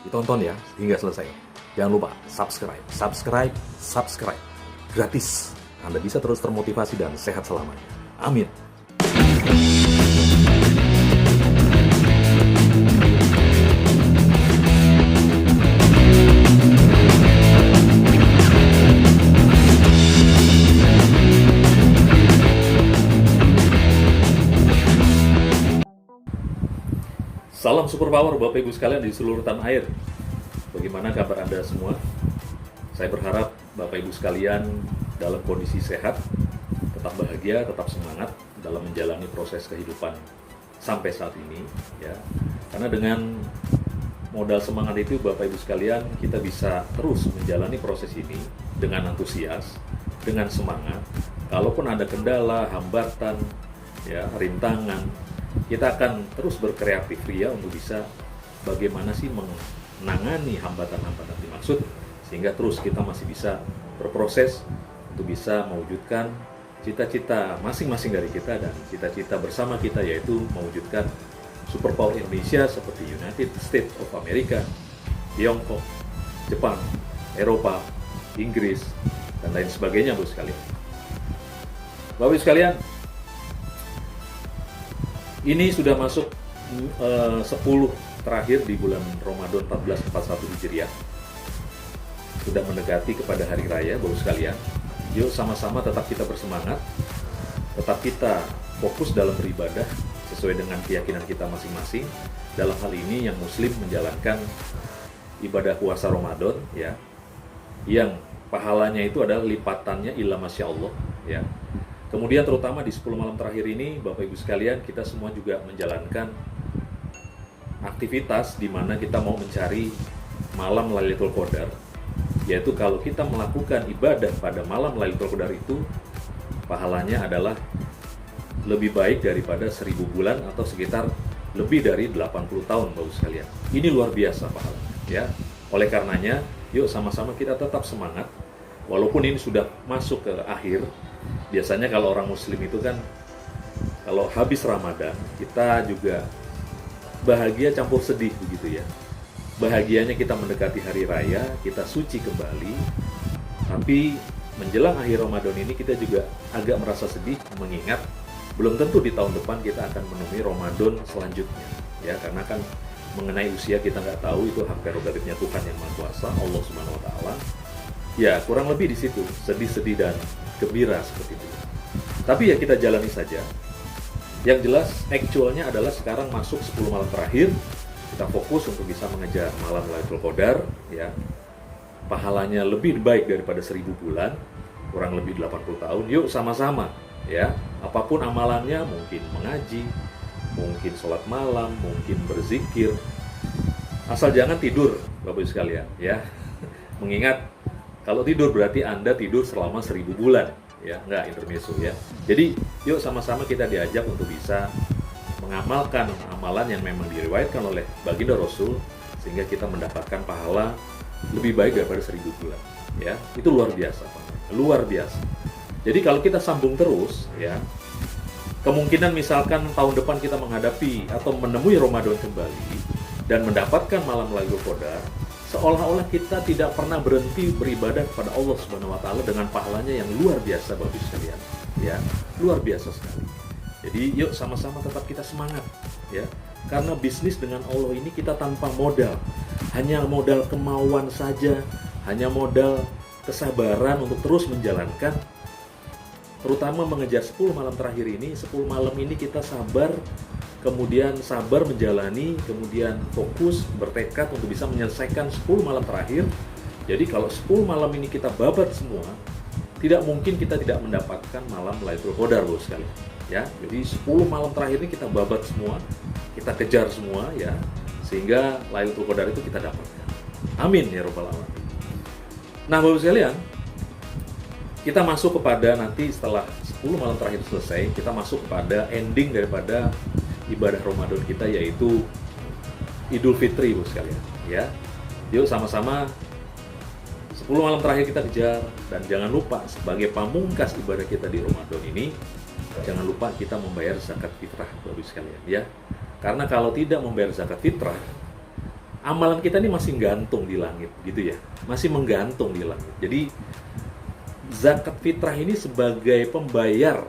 Ditonton ya hingga selesai. Jangan lupa subscribe. Gratis. Anda bisa terus termotivasi dan sehat selamanya. Amin. Salam superpower Bapak Ibu sekalian di seluruh tanah air. Bagaimana kabar Anda semua? Saya berharap Bapak Ibu sekalian dalam kondisi sehat, tetap bahagia, tetap semangat dalam menjalani proses kehidupan sampai saat ini, ya. Karena dengan modal semangat itu Bapak Ibu sekalian, kita bisa terus menjalani proses ini dengan antusias, dengan semangat. Kalaupun ada kendala, hambatan, ya, rintangan, kita akan terus berkreatif ya untuk bisa bagaimana sih menangani hambatan-hambatan dimaksud, sehingga terus kita masih bisa berproses untuk bisa mewujudkan cita-cita masing-masing dari kita dan cita-cita bersama kita, yaitu mewujudkan superpower Indonesia seperti United States of America, Tiongkok, Jepang, Eropa, Inggris, dan lain sebagainya, Bu sekalian. Bapak Ibu sekalian, ini sudah masuk 10 terakhir di bulan Ramadan 1441 Hijriah. Sudah mendekati kepada hari raya, Bapak sekalian. Yuk sama-sama tetap kita bersemangat, tetap kita fokus dalam beribadah sesuai dengan keyakinan kita masing-masing. Dalam hal ini yang Muslim menjalankan ibadah puasa Ramadan, ya, yang pahalanya itu adalah lipatannya illa masya Allah, ya. Kemudian terutama di 10 malam terakhir ini, Bapak Ibu sekalian, kita semua juga menjalankan aktivitas di mana kita mau mencari malam Lailatul Qadar, yaitu kalau kita melakukan ibadah pada malam Lailatul Qadar itu, pahalanya adalah lebih baik daripada 1000 bulan atau sekitar lebih dari 80 tahun, Bapak Ibu sekalian. Ini luar biasa pahalanya, ya. Oleh karenanya, yuk sama-sama kita tetap semangat, walaupun ini sudah masuk ke akhir. Biasanya kalau orang Muslim itu kan, kalau habis Ramadan, kita juga bahagia campur sedih begitu ya. Bahagianya kita mendekati hari raya, kita suci kembali. Tapi menjelang akhir Ramadan ini kita juga agak merasa sedih, mengingat belum tentu di tahun depan kita akan menemui Ramadan selanjutnya. Ya, karena kan mengenai usia kita nggak tahu, itu hak prerogatifnya Tuhan yang Maha Kuasa, Allah Subhanahu Wa Taala. Ya, kurang lebih di situ, sedih-sedih dan gembira seperti itu. Tapi ya kita jalani saja. Yang jelas, actualnya adalah sekarang masuk 10 malam terakhir. Kita fokus untuk bisa mengejar malam Lailatul Qadar, ya. Pahalanya lebih baik daripada 1000 bulan, kurang lebih 80 tahun. Yuk sama-sama, ya. Apapun amalannya, mungkin mengaji, mungkin sholat malam, mungkin berzikir. Asal jangan tidur, Bapak Ibu sekalian, ya. Mengingat kalau tidur berarti Anda tidur selama 1000 bulan, ya, nggak intermezzo, ya. Jadi, yuk sama-sama kita diajak untuk bisa mengamalkan amalan yang memang diriwayatkan oleh baginda Rasul, sehingga kita mendapatkan pahala lebih baik daripada 1000 bulan, ya. Itu luar biasa, Pak. Luar biasa. Jadi kalau kita sambung terus, ya, kemungkinan misalkan tahun depan kita menghadapi atau menemui Ramadan kembali dan mendapatkan malam Lailatul Qadar, seolah-olah kita tidak pernah berhenti beribadah kepada Allah Subhanahu Wa Taala dengan pahalanya yang luar biasa, Bapak Ibu sekalian, ya, luar biasa sekali. Jadi yuk sama-sama tetap kita semangat, ya, karena bisnis dengan Allah ini kita tanpa modal, hanya modal kemauan saja, hanya modal kesabaran untuk terus menjalankan, terutama mengejar 10 malam terakhir ini. 10 malam ini kita sabar, kemudian sabar menjalani, kemudian fokus, bertekad untuk bisa menyelesaikan 10 malam terakhir. Jadi kalau 10 malam ini kita babat semua, tidak mungkin kita tidak mendapatkan malam Lailatul Qadar, Bapak sekalian. Ya, jadi 10 malam terakhir ini kita babat semua, kita kejar semua, ya, sehingga Lailatul Qadar itu kita dapatkan. Amin ya Rabbal Alamin. Nah, Bapak sekalian, kita masuk kepada nanti setelah 10 malam terakhir selesai, kita masuk kepada ending daripada ibadah Ramadan kita, yaitu Idul Fitri, Bapak sekalian, ya. Yuk sama-sama 10 malam terakhir kita kejar, dan jangan lupa sebagai pamungkas ibadah kita di Ramadan ini, jangan lupa kita membayar zakat fitrah, Bapak sekalian, ya. Karena kalau tidak membayar zakat fitrah, amalan kita ini masih gantung di langit gitu ya, masih menggantung di langit. Jadi zakat fitrah ini sebagai pembayar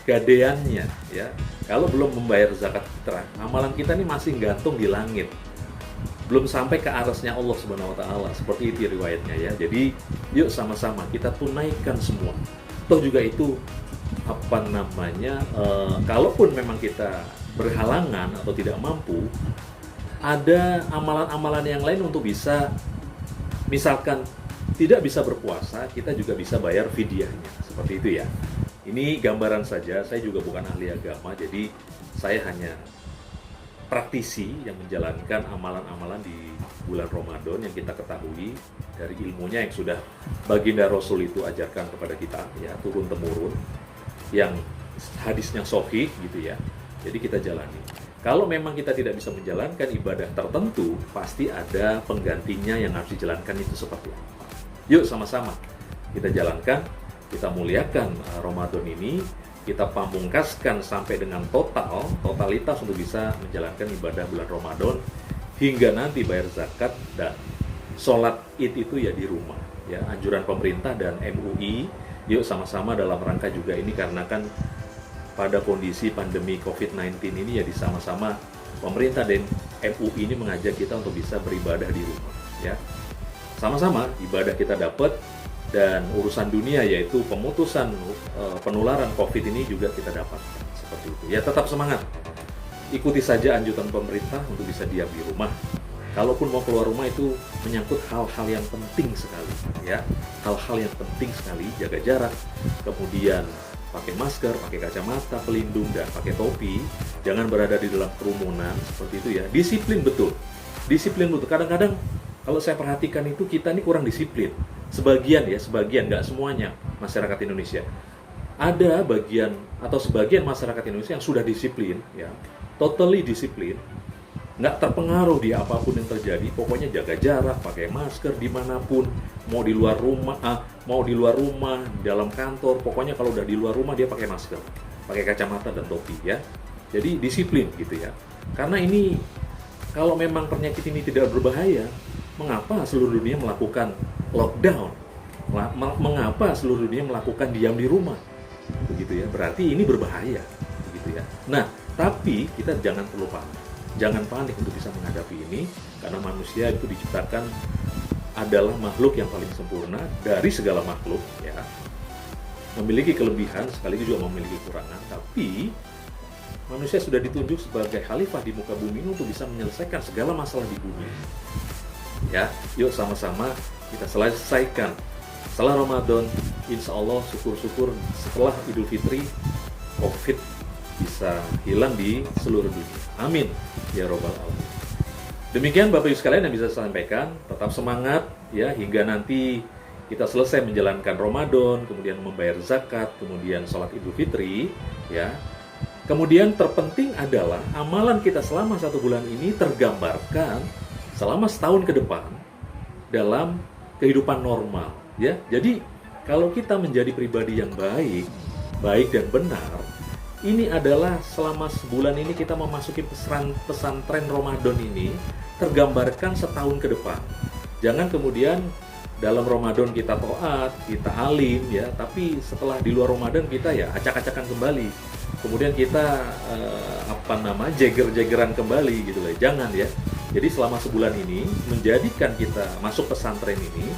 gadeannya ya. Kalau belum membayar zakat fitrah, amalan kita ini masih gantung di langit, belum sampai ke arasnya Allah Subhanahu wa taala. Seperti itu riwayatnya ya. Jadi yuk sama-sama kita tunaikan semua. Toh juga itu apa namanya, kalaupun memang kita berhalangan atau tidak mampu, ada amalan-amalan yang lain untuk bisa, misalkan tidak bisa berpuasa, kita juga bisa bayar fidyahnya, seperti itu ya. Ini gambaran saja, saya juga bukan ahli agama, jadi saya hanya praktisi yang menjalankan amalan-amalan di bulan Ramadan yang kita ketahui dari ilmunya yang sudah baginda Rasul itu ajarkan kepada kita ya, turun-temurun, yang hadisnya sahih gitu ya. Jadi kita jalani. Kalau memang kita tidak bisa menjalankan ibadah tertentu, pasti ada penggantinya yang harus dijalankan, itu seperti apa. Yuk sama-sama kita jalankan, kita muliakan Ramadan ini, kita pamungkaskan sampai dengan totalitas untuk bisa menjalankan ibadah bulan Ramadan hingga nanti bayar zakat dan sholat Id itu ya di rumah. Ya, anjuran pemerintah dan MUI, yuk sama-sama dalam rangka juga ini karena kan pada kondisi pandemi COVID-19 ini ya, sama-sama pemerintah dan MUI ini mengajak kita untuk bisa beribadah di rumah ya. Sama-sama ibadah kita dapat, dan urusan dunia yaitu pemutusan penularan COVID ini juga kita dapatkan, seperti itu. Ya tetap semangat. Ikuti saja anjuran pemerintah untuk bisa diam di rumah. Kalaupun mau keluar rumah itu menyangkut hal-hal yang penting sekali ya. Hal-hal yang penting sekali, jaga jarak, kemudian pakai masker, pakai kacamata pelindung, dan pakai topi. Jangan berada di dalam kerumunan, seperti itu ya. Disiplin betul. Disiplin betul. Kadang-kadang kalau saya perhatikan itu kita ini kurang disiplin. Sebagian ya, sebagian, nggak semuanya masyarakat Indonesia. Ada bagian atau sebagian masyarakat Indonesia yang sudah disiplin ya. Totally disiplin. Nggak terpengaruh dia apapun yang terjadi. Pokoknya jaga jarak, pakai masker dimanapun. Mau di luar rumah, dalam kantor, pokoknya kalau udah di luar rumah dia pakai masker, pakai kacamata dan topi ya. Jadi disiplin gitu ya. Karena ini kalau memang penyakit ini tidak berbahaya, mengapa seluruh dunia melakukan lockdown? Mengapa seluruh dunia melakukan diam di rumah? Begitu ya. Berarti ini berbahaya, begitu ya. Nah, tapi kita jangan perlu panik. Jangan panik untuk bisa menghadapi ini, karena manusia itu diciptakan adalah makhluk yang paling sempurna dari segala makhluk ya. Memiliki kelebihan sekaligus juga memiliki kekurangan, tapi manusia sudah ditunjuk sebagai khalifah di muka bumi ini untuk bisa menyelesaikan segala masalah di bumi. Ya, yuk sama-sama kita selesaikan setelah Ramadan. Insya Allah syukur-syukur setelah Idul Fitri COVID bisa hilang di seluruh dunia. Amin ya robbal alamin. Demikian Bapak Ibu sekalian yang bisa saya sampaikan. Tetap semangat ya hingga nanti kita selesai menjalankan Ramadan, kemudian membayar zakat, kemudian sholat Idul Fitri ya. Kemudian terpenting adalah amalan kita selama 1 bulan ini tergambarkan selama setahun ke depan dalam kehidupan normal ya. Jadi kalau kita menjadi pribadi yang baik dan benar, ini adalah selama sebulan ini kita memasuki pesantren Ramadan ini tergambarkan setahun ke depan. Jangan kemudian dalam Ramadan kita taat, kita alim ya, tapi setelah di luar Ramadan kita ya acak-acakan kembali. Kemudian kita jeger-jegeran kembali gitu loh. Jangan ya. Jadi selama sebulan ini menjadikan kita masuk pesantren ini,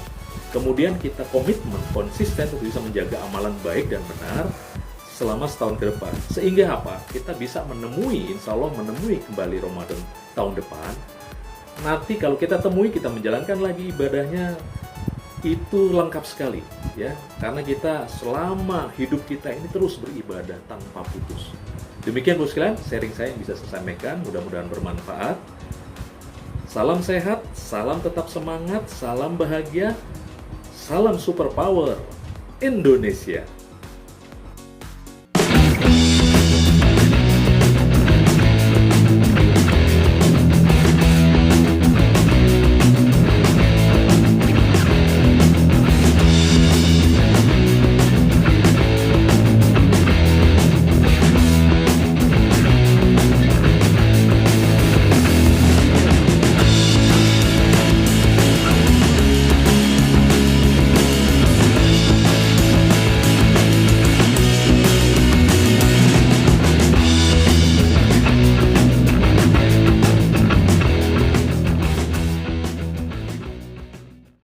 kemudian kita komitmen konsisten untuk bisa menjaga amalan baik dan benar selama setahun ke depan. Sehingga apa? Kita bisa insya Allah menemui kembali Ramadan tahun depan. Nanti kalau kita temui, kita menjalankan lagi ibadahnya, itu lengkap sekali ya. Karena kita selama hidup kita ini terus beribadah tanpa putus. Demikian Bapak sekalian, sharing saya yang bisa saya sampaikan, mudah-mudahan bermanfaat. Salam sehat, salam tetap semangat, salam bahagia, salam superpower Indonesia.